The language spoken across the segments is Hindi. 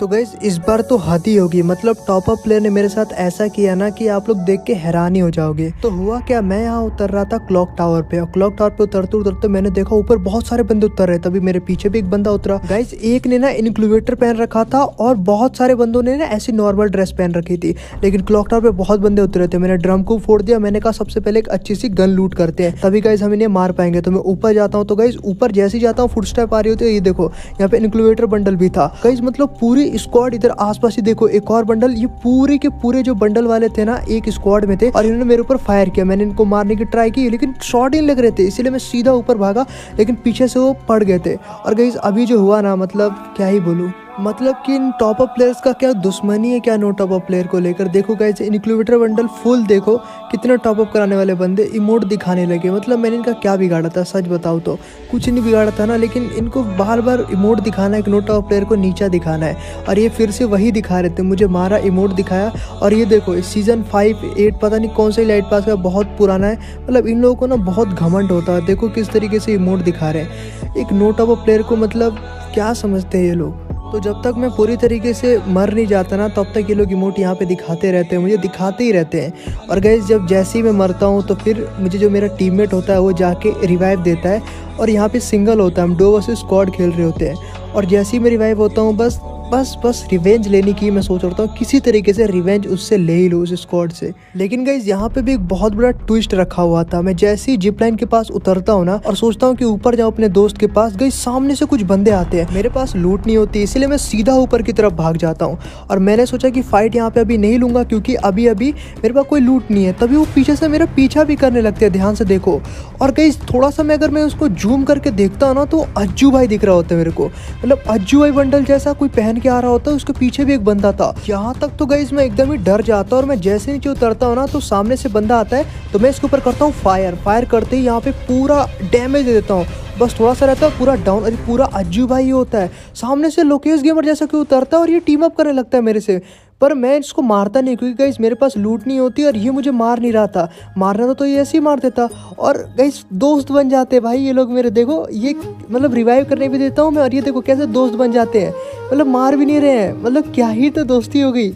तो गाइस इस बार तो हद ही होगी। मतलब टॉप अप प्लेयर ने मेरे साथ ऐसा किया ना कि आप लोग देख के हैरान ही हो जाओगे। तो हुआ क्या, मैं यहाँ उतर रहा था क्लॉक टावर पे, और क्लॉक टावर पे उतरते उतरते मैंने देखा ऊपर बहुत सारे बंदे उतर रहे। तभी मेरे पीछे भी एक बंदा उतरा। गाइस एक ने ना इनक्यूबेटर पहन रखा था और बहुत सारे बंदों ने ना ऐसी नॉर्मल ड्रेस पहन रखी थी, लेकिन क्लॉक टावर पे बहुत बंदे उतरे थे। मैंने ड्रम को फोड़ दिया। मैंने कहा सबसे पहले एक अच्छी सी गन लूट करते हैं, तभी गाइस हम इन्हें मार पाएंगे। तो मैं ऊपर जाता हूँ। तो गाइस ऊपर जैसे ही जाता हूँ फुटस्टेप आ रही होती है। ये देखो यहाँ पे इनक्यूबेटर बंडल भी था। गाइस मतलब पूरी स्क्वाड इधर आसपास ही देखो, एक और बंडल। ये पूरे के पूरे जो बंडल वाले थे ना एक स्क्वाड में थे, और इन्होंने मेरे ऊपर फायर किया। मैंने इनको मारने की ट्राई की, लेकिन शॉट ही लग रहे थे, इसीलिए मैं सीधा ऊपर भागा, लेकिन पीछे से वो पड़ गए थे। और गाइस अभी जो हुआ ना, मतलब क्या ही बोलूं, मतलब कि इन टॉप अप प्लेयर्स का क्या दुश्मनी है क्या नो टॉप अप प्लेयर को लेकर। देखो गाइस इनक्यूबेटर बंडल फुल देखो, कितने टॉप अप कराने वाले बंदे इमोट दिखाने लगे। मतलब मैंने इनका क्या बिगाड़ा था, सच बताऊं तो कुछ नहीं बिगाड़ा था ना, लेकिन इनको बार बार इमोट दिखाना है कि नो टॉप अप प्लेयर को नीचा दिखाना है, और ये फिर से वही दिखा रहे थे। मुझे मारा, इमोट दिखाया, और ये देखो सीजन 5, 8 पता नहीं कौन सा लाइट पास का बहुत पुराना है। मतलब इन लोगों को ना बहुत घमंड होता है। देखो किस तरीके से इमोट दिखा रहे हैं एक नो टॉप अप प्लेयर को। मतलब क्या समझते हैं ये लोग। तो जब तक मैं पूरी तरीके से मर नहीं जाता ना, तब तक ये लोग इमोट यहाँ पे दिखाते रहते हैं, मुझे दिखाते ही रहते हैं। और गाइस जब जैसे ही मैं मरता हूँ तो फिर मुझे जो मेरा टीममेट होता है वो जाके रिवाइव देता है, और यहाँ पे सिंगल होता है, हम 2 वर्सेस स्क्वाड खेल रहे होते हैं। और जैसे ही मैं रिवाइव होता हूँ बस रिवेंज लेने की मैं सोच रहा हूँ, किसी तरीके से रिवेंज उससे ले ही लो, उस स्क्वाड से। लेकिन गाइस यहाँ पे भी एक बहुत बड़ा ट्विस्ट रखा हुआ था। मैं जैसे ही जिप लाइन के पास उतरता हूँ ना और सोचता हूँ कि ऊपर जाऊँ अपने दोस्त के पास, गाइस सामने से कुछ बंदे आते हैं। मेरे पास लूट नहीं होती, इसीलिए मैं सीधा ऊपर की तरफ भाग जाता हूँ। और मैंने सोचा कि फाइट यहाँ पे अभी नहीं लूंगा, क्योंकि अभी मेरे पास कोई लूट नहीं है। तभी वो पीछे से मेरा पीछा भी करने लगते हैं, ध्यान से देखो। और गाइस थोड़ा सा अगर मैं उसको जूम करके देखता हूँ ना, तो अज्जू भाई दिख रहा होता है मेरे को। मतलब अज्जू भाई बंडल जैसा कोई पहन के आ रहा होता है, उसके पीछे भी एक बंदा था। यहाँ तक तो गाइस मैं एकदम ही डर जाता हूँ, और मैं जैसे नीचे उतरता हूँ ना, तो सामने से बंदा आता है, तो मैं इसके ऊपर करता हूँ फायर करते ही यहाँ पे पूरा डैमेज दे देता हूँ। बस थोड़ा सा रहता है पूरा डाउन। अरे पूरा अज्जू भाई होता है, सामने से लोकेश गेमर जैसा क्यों उतरता है, और ये टीम अप करने लगता है मेरे से। पर मैं इसको मारता नहीं, क्योंकि गाइस मेरे पास लूट नहीं होती, और ये मुझे मार नहीं रहा था। मारना तो ये ऐसे ही मार देता। और गाइस दोस्त बन जाते भाई ये लोग मेरे। देखो ये मतलब रिवाइव करने भी देता हूँ मैं, और ये देखो कैसे दोस्त बन जाते हैं। मतलब मार भी नहीं रहे हैं, मतलब क्या ही तो दोस्ती हो गई।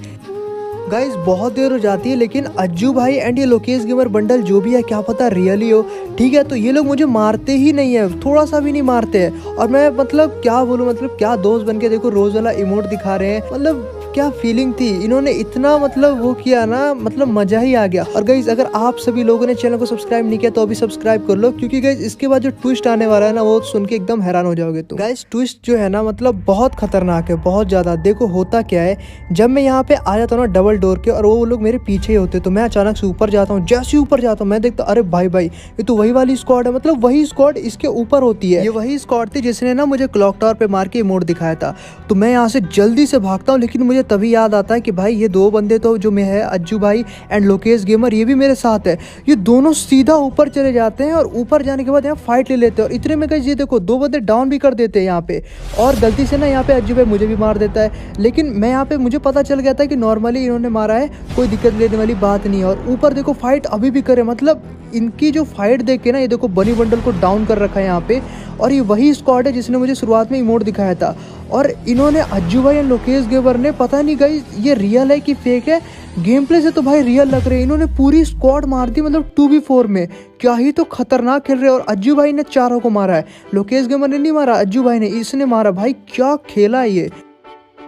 गाइस बहुत देर हो जाती है, लेकिन अज्जू भाई एंड ये लोकेश गेमर बंडल जो भी है, क्या पता रियली हो। ठीक है, तो ये लोग मुझे मारते ही नहीं है, थोड़ा सा भी नहीं मारते हैं। और मैं मतलब क्या बोलूं, मतलब क्या दोस्त बन के देखो रोज वाला इमोट दिखा रहे हैं। मतलब क्या फीलिंग थी, इन्होंने इतना मतलब वो किया ना, मतलब मजा ही आ गया। और गाइस अगर आप सभी लोगों ने चैनल को सब्सक्राइब नहीं किया तो अभी सब्सक्राइब कर लो, क्योंकि गाइस इसके बाद जो ट्विस्ट आने वाला है ना, वो सुन के एकदम हैरान हो जाओगे। तो गाइस ट्विस्ट जो है ना, मतलब बहुत खतरनाक है, बहुत ज्यादा। देखो होता क्या है, जब मैं यहाँ पे आ जाता हूँ ना डबल डोर के, और वो लोग मेरे पीछे ही होते, तो मैं अचानक से ऊपर जाता हूँ। जैसे ही ऊपर जाता हूँ मैं देखता, अरे भाई ये तो वही वाली स्क्वाड है। मतलब वही स्क्वाड इसके ऊपर होती है। ये वही स्क्वाड थी जिसने ना मुझे क्लॉक टावर पे मार के इमोट दिखाया था। तो मैं यहाँ से जल्दी से भागता हूँ, लेकिन मुझे तभी याद आता है कि भाई ये 2 बंदे तो जो मैं है, अज्जू भाई एंड लोकेश गेमर, ये भी मेरे साथ है। ये दोनों सीधा ऊपर चले जाते हैं, और ऊपर जाने के बाद यहाँ फाइट ले लेते हैं। और इतने में गाइस ये देखो 2 बंदे डाउन भी कर देते हैं यहाँ पे। और गलती से ना यहाँ पे अज्जू भाई मुझे भी मार देता है, लेकिन मैं यहाँ पे मुझे पता चल गया था कि नॉर्मली इन्होंने मारा है, कोई दिक्कत लेने वाली बात नहीं है। और ऊपर देखो फाइट अभी भी करे। मतलब इनकी जो फाइट देख के ना, ये देखो बनी बंडल को डाउन कर रखा है यहाँ पे, और ये वही स्क्वाड है जिसने मुझे शुरुआत में इमोट दिखाया था। और इन्होंने अज्जू भाई एंड लोकेश गेमर ने, पता नहीं गाइस ये रियल है कि फेक है, गेम प्ले से तो भाई रियल लग रहे हैं। इन्होंने पूरी स्क्वाड मार दी, मतलब 2v4 में। क्या ही तो खतरनाक खेल रहे हैं। और अज्जू भाई ने 4 को मारा है, लोकेश गेमर ने नहीं मारा, अज्जू भाई ने, इसने मारा। भाई क्या खेला है ये।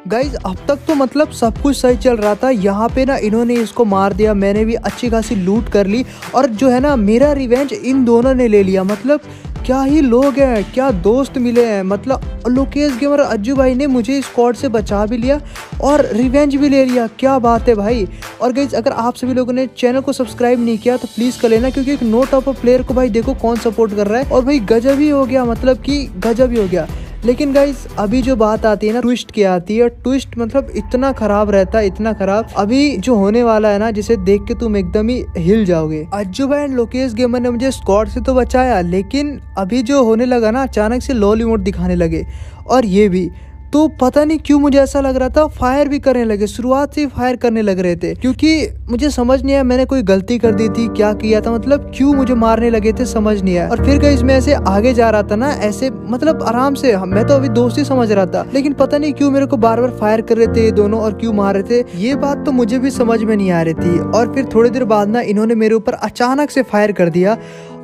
गाइज अब तक तो मतलब सब कुछ सही चल रहा था। यहाँ पे ना इन्होंने इसको मार दिया, मैंने भी अच्छी खासी लूट कर ली, और जो है ना मेरा रिवेंज इन दोनों ने ले लिया। मतलब क्या ही लोग हैं, क्या दोस्त मिले हैं। मतलब लोकेश गेमर अज्जू भाई ने मुझे स्क्वाड से बचा भी लिया और रिवेंज भी ले लिया। क्या बात है भाई। और गाइज अगर आप सभी लोगों ने चैनल को सब्सक्राइब नहीं किया तो प्लीज़ कर लेना, क्योंकि एक नो टॉप अप प्लेयर को भाई देखो कौन सपोर्ट कर रहा है। और भाई गजब ही हो गया, मतलब कि गजब ही हो गया। लेकिन गाइस अभी जो बात आती है ना, ट्विस्ट की आती है। ट्विस्ट मतलब इतना खराब रहता है, इतना खराब। अभी जो होने वाला है ना, जिसे देख के तुम एकदम ही हिल जाओगे। अज्जू भाई एंड लोकेश गेमर ने मुझे स्क्वाड से तो बचाया, लेकिन अभी जो होने लगा ना, अचानक से लॉल इमोट दिखाने लगे। और ये भी तो पता नहीं क्यों मुझे ऐसा लग रहा था फायर भी करने लगे, शुरुआत से ही फायर करने लग रहे थे, क्योंकि मुझे समझ नहीं आया मैंने कोई गलती कर दी थी, क्या किया था, मतलब क्यों मुझे मारने लगे थे समझ नहीं आया। और फिर गाइस मैं ऐसे आगे जा रहा था ना, ऐसे मतलब आराम से, मैं तो अभी दोस्ती समझ रहा था, लेकिन पता नहीं क्यों मेरे को बार बार फायर कर रहे थे ये दोनों और क्यों मार रहे थे, ये बात तो मुझे भी समझ में नहीं आ रही थी। और फिर थोड़ी देर बाद ना इन्होंने मेरे ऊपर अचानक से फायर कर दिया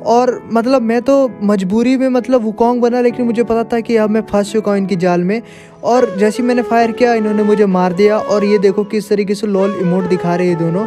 और मतलब मैं तो मजबूरी में मतलब वुकोंग बना, लेकिन मुझे पता था कि अब मैं फंस चुका हूँ इनकी जाल में। और जैसे ही मैंने फायर किया इन्होंने मुझे मार दिया। और ये देखो किस तरीके से लॉल इमोट दिखा रहे हैं ये दोनों।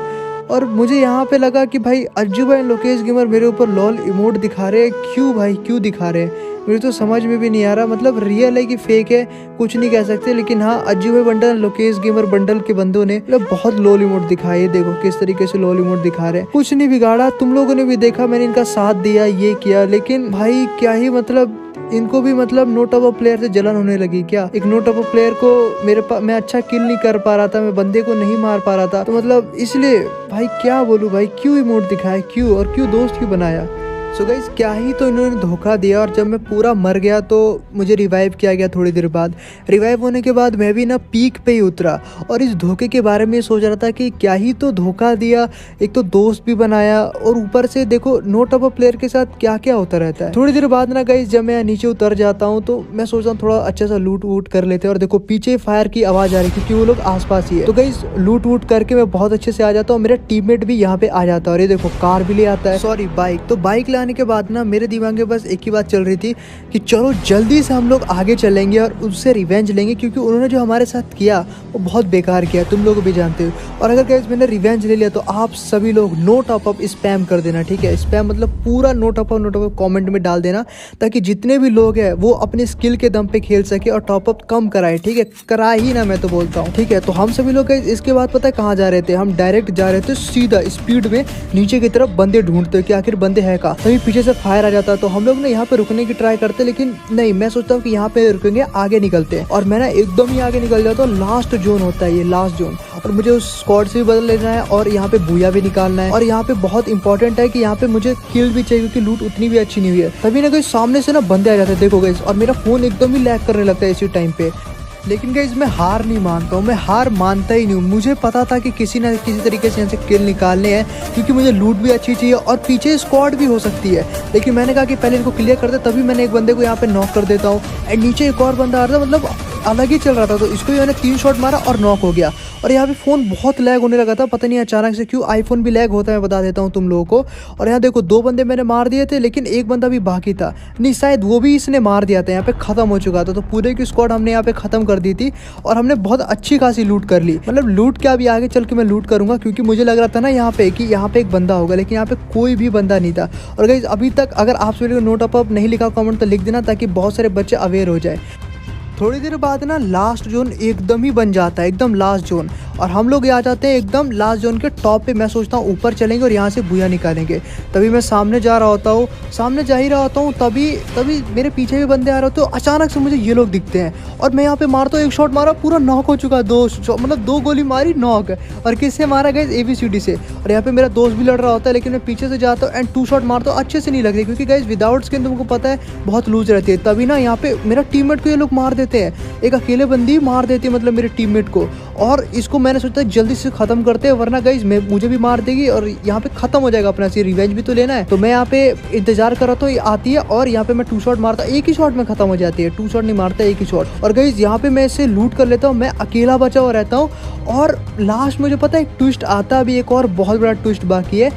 और मुझे यहाँ पे लगा कि भाई अज्जू भाई लोकेश गेमर मेरे ऊपर लॉल इमोट दिखा रहे हैं, क्यों भाई क्यों दिखा रहे हैं, मुझे तो समझ में भी नहीं आ रहा। मतलब रियल है कि फेक है कुछ नहीं कह सकते, लेकिन हाँ अज्जू भाई बंडल लोकेश गेमर बंडल के बंदों ने मतलब बहुत लॉल इमोट दिखाई, देखो किस तरीके से लॉल इमोट दिखा रहे हैं। कुछ नहीं बिगाड़ा, तुम लोगों ने भी देखा मैंने इनका साथ दिया ये किया, लेकिन भाई क्या ही मतलब इनको भी मतलब नो टॉप अप प्लेयर से जलन होने लगी क्या। एक नो टॉप अप प्लेयर को मेरे पास मैं अच्छा किल नहीं कर पा रहा था, मैं बंदे को नहीं मार पा रहा था, तो मतलब इसलिए भाई क्या बोलूं भाई क्यों इमोट दिखाया, क्यों और क्यों दोस्त क्यों बनाया। सो गाइस क्या ही तो इन्होंने धोखा दिया। और जब मैं पूरा मर गया तो मुझे रिवाइव किया गया थोड़ी देर बाद। रिवाइव होने के बाद मैं भी ना पीक पे ही उतरा और इस धोखे के बारे में सोच रहा था कि क्या ही तो धोखा दिया, एक तो दोस्त भी बनाया और ऊपर से देखो नो टॉप अप प्लेयर के साथ क्या क्या होता रहता है। थोड़ी देर बाद ना गाइस जब मैं नीचे उतर जाता हूँ तो मैं सोचता हूँ थोड़ा अच्छा सा लूट वूट कर लेते हैं। और देखो पीछे फायर की आवाज आ रही क्योंकि वो लोग आसपास ही है, तो गाइस लूट वूट करके मैं बहुत अच्छे से आ जाता हूँ। मेरा टीममेट भी यहाँ पे आ जाता है और ये देखो कार भी ले आता है, सॉरी बाइक। तो बाइक लाने के बाद ना मेरे दिमाग में बस एक ही बात चल रही थी कि चलो जल्दी से हम लोग आगे चलेंगे और उससे रिवेंज लेंगे, क्योंकि उन्होंने जो हमारे साथ किया वो बहुत बेकार किया, तुम लोग भी जानते हो। और अगर गाइस मैंने रिवेंज ले लिया तो आप सभी लोग नो टॉप अप स्पैम कर देना, ठीक है। स्पैम मतलब पूरा नो टॉप अप कमेंट में डाल देना, ताकि जितने भी लोग हैं वो अपने स्किल के दम पे खेल सके और टॉप अप कम कराए, ठीक है। कराए ही ना, मैं तो बोलता हूँ, ठीक है। तो हम सभी लोग इसके बाद पता है कहाँ जा रहे थे, हम डायरेक्ट जा रहे थे सीधा स्पीड में नीचे की तरफ बंदे ढूंढते कि आखिर बंदे है का। तभी पीछे से फायर आ जाता, तो हम लोग ना यहाँ पे रुकने की ट्राई करते, लेकिन नहीं, मैं सोचता हूँ कि यहाँ पे रुकेंगे आगे निकलते हैं। और मैं ना एकदम ही आगे निकल जाता हूँ, लास्ट जोन होता है ये, लास्ट जोन। और मुझे उस स्क्वाड से भी बदल लेना है और यहाँ पे बूया भी निकालना है। और यहाँ पे बहुत इंपॉर्टेंट है कि यहाँ पे मुझे किल भी चाहिए, क्योंकि लूट उतनी भी अच्छी नहीं हुई है। तभी ना कोई सामने से ना बंदे आ जाते हैं, देखो गाइस, और मेरा फोन एकदम ही लैग करने लगता है इसी टाइम पे। लेकिन गाइस मैं हार नहीं मानता हूँ, मैं हार मानता ही नहीं हूँ। मुझे पता था कि किसी ना किसी तरीके से यहाँ से किल निकालने हैं, क्योंकि मुझे लूट भी अच्छी चाहिए और पीछे स्क्वाड भी हो सकती है। लेकिन मैंने कहा कि पहले इनको क्लियर कर दे, तभी मैंने एक बंदे को यहाँ पे नॉक कर देता हूँ। एंड नीचे एक और बंदा आ रहा था, मतलब अलग ही चल रहा था, तो इसको मैंने 3 शॉट मारा और नॉक हो गया। और यहाँ पे फ़ोन बहुत लैग होने लगा था, पता नहीं अचानक से क्यों। आईफोन भी लैग होता है, मैं बता देता हूँ तुम लोगों को। और यहाँ देखो 2 बंदे मैंने मार दिए थे, लेकिन एक बंदा भी बाकी था, नहीं शायद वो भी इसने मार दिया था, यहाँ पे ख़त्म हो चुका था। तो पूरे की स्क्वाड हमने यहाँ पे ख़त्म कर दी थी और हमने बहुत अच्छी खासी लूट कर ली। मतलब लूट क्या अभी आगे चल के मैं लूट करूँगा, क्योंकि मुझे लग रहा था ना यहाँ पे कि यहाँ पे एक बंदा होगा, लेकिन यहाँ पे कोई भी बंदा नहीं था। और गाइस अभी तक अगर आप सभी को नोट अप नहीं लिखा कमेंट तो लिख देना, ताकि बहुत सारे बच्चे अवेयर हो जाए। थोड़ी देर बाद ना लास्ट जोन एकदम ही बन जाता है, एकदम लास्ट जोन, और हम लोग आ जाते हैं एकदम लास्ट जोन के टॉप पे। मैं सोचता हूँ ऊपर चलेंगे और यहाँ से बुया निकालेंगे। तभी मैं सामने जा रहा होता हूँ, सामने जा ही रहा होता हूँ, तभी मेरे पीछे भी बंदे आ रहे होते हैं। अचानक से मुझे ये लोग दिखते हैं और मैं यहाँ पे मारता हूँ, एक शॉट मारा पूरा नॉक हो चुका, मतलब 2 गोली मारी नॉक। और किससे मारा गया, ABCD से। और यहाँ पे मेरा दोस्त भी लड़ रहा होता है, लेकिन मैं पीछे से जाता हूँ एंड 2 शॉट मारता हूँ, अच्छे से नहीं लगती, क्योंकि गाइस विदाउट स्किन तुमको पता है बहुत लूज रहती है। तभी ना यहाँ पे मेरा टीममेट को ये लोग मार देते हैं, एक अकेले बंदी मार देती है मतलब मेरे टीममेट को। और इसको मैंने सोचा जल्दी से खत्म करते हैं, वरना गाइस मुझे भी मार देगी और यहाँ पे खत्म हो जाएगा अपना सी, रिवेंज भी तो लेना है। तो मैं यहाँ पे इंतजार कर रहा था, ये आती है और यहाँ पे मैं 2 शॉट मारता, एक ही शॉट में खत्म हो जाती है, 2 शॉट नहीं मारता, एक ही शॉट। और गाइस यहाँ पे मैं इसे लूट कर लेता हूँ, मैं अकेला बचा हुआ रहता हूँ। और लास्ट मुझे पता है एक ट्विस्ट आता, अभी एक और बहुत बड़ा ट्विस्ट बाकी है।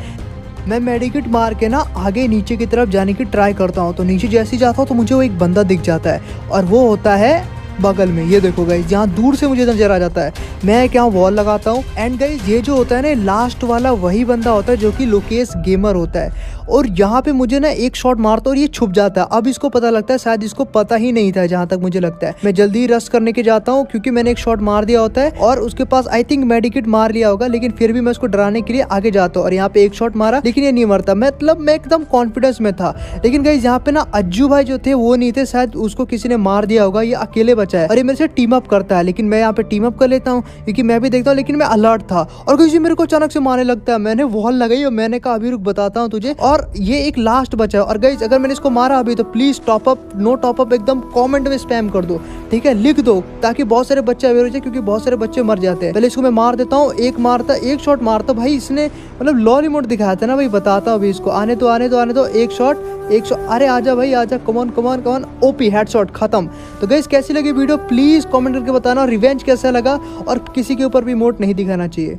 मैं मेडिकेट मार के ना आगे नीचे की तरफ जाने की ट्राई करता हूँ, तो नीचे जैसे ही जाता हूँ तो मुझे वो एक बंदा दिख जाता है, और वो होता है बगल में, ये देखो गाइस, जहाँ दूर से मुझे नजर आ जाता है। मैं क्या वॉल लगाता हूँ एंड गाइस ये जो होता है ना लास्ट वाला, वही बंदा होता है जो कि लोकेश गेमर होता है। और यहाँ पे मुझे ना एक शॉट मारता और ये छुप जाता है। अब इसको पता लगता है, शायद इसको पता ही नहीं था जहाँ तक मुझे लगता है। मैं जल्दी रश करने के जाता हूँ, क्योंकि मैंने एक शॉट मार दिया होता है और उसके पास आई थिंक मेडिकेट मार लिया होगा, लेकिन फिर भी मैं उसको डराने के लिए आगे जाता हूँ। और यहाँ पे एक शॉट मारा, लेकिन ये नहीं मरता, मतलब मैं एकदम कॉन्फिडेंस में था। लेकिन गाइस यहाँ पे ना अज्जू भाई जो थे वो नहीं थे, शायद उसको किसी ने मार दिया होगा, ये अकेले बचा है और ये मेरे से टीम अप करता है। लेकिन मैं यहाँ पे टीम अप कर लेता हूँ, क्योंकि मैं भी देखता हूँ, लेकिन मैं अलर्ट था। और गाइस ये मेरे को अचानक से मारने लगता है। मैंने वॉल लगाई और मैंने कहा अभी रुक बताता हूँ तुझे। और और ये एक लास्ट बचा है। और गाइस अगर मैंने इसको मारा अभी तो प्लीज टॉपअप नो टॉपअप एकदम कमेंट में स्पैम कर दो, ठीक है, लिख दो ताकि बहुत सारे बच्चे अवेयर हो जाए, क्योंकि बहुत सारे बच्चे मर जाते हैं। पहले इसको मैं मार देता हूँ, एक शॉट मारता भाई। इसने मतलब लॉ रिमोट दिखाया था ना भाई, बताता हूँ अभी इसको। आने दो एक शॉट। अरे आजा भाई आजा, come on come on come on, OP headshot खत्म। तो गाइस कैसी लगी वीडियो प्लीज कमेंट करके बताना, रिवेंज कैसा लगा, और किसी के ऊपर भी इमोट नहीं दिखाना चाहिए।